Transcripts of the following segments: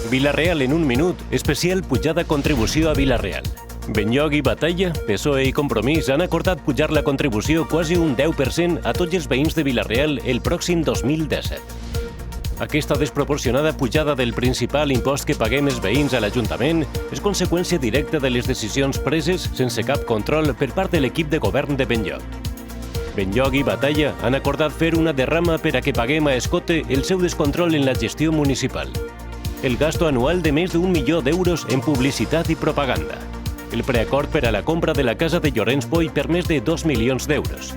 Vila-real en un minut, especial pujada contribució a Vila-real. Benlloc i Batalla, PSOE i Compromís han acordat pujar la contribució quasi un 10% a tots els veïns de Vila-real el pròxim 2017. Aquesta desproporcionada pujada del principal impost que paguem els veïns a l'Ajuntament és conseqüència directa de les decisions preses sense cap control per part de l'equip de govern de Benlloc. Benlloc i Batalla han acordat fer una derrama per a que paguem a escote el seu descontrol en la gestió municipal. El gasto anual de més d'1 milió d'euros en publicitat i propaganda. El preacord per a la compra de la casa de Llorenç Poi per més de 2 milions d'euros.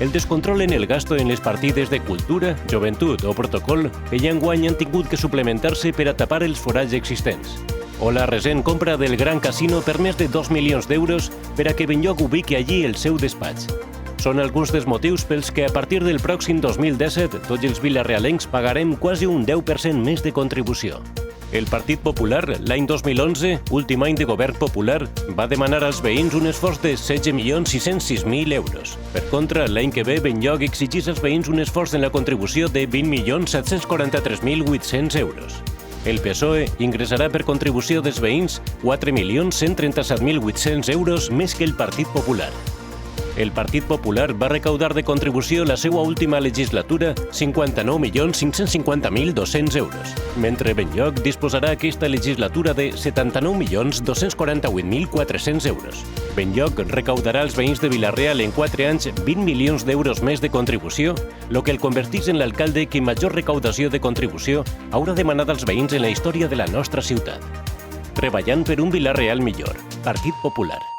El descontrol en el gasto en les partides de cultura, joventut o protocol que ja enguany han tingut que suplementar-se per a tapar els forats existents. O la recent compra del Gran Casino per més de 2 milions d'euros per a que Benlloc ubiqui allí el seu despatx. Són alguns dels motius pels que a partir del pròxim 2017 tots els vilarealencs pagarem quasi un 10% més de contribució. El Partit Popular, l'any 2011, últim any de govern popular, va demanar als veïns un esforç de 16.606.000 euros. Per contra, l'any que ve, Benlloc exigís als veïns un esforç en la contribució de 20.743.800 euros. El PSOE ingressarà per contribució dels veïns 4.137.800 euros més que el Partit Popular. El Partit Popular va recaudar de contribució la seva última legislatura 59.550.200 euros, mentre Benlloc disposarà aquesta legislatura de 79.248.400 euros. Benlloc recaudarà als veïns de Vila-real en 4 anys 20 milions d'euros més de contribució, el que el converteix en l'alcalde que major recaudació de contribució haurà demanat als veïns en la història de la nostra ciutat. Treballant per un Vila-real millor. Partit Popular.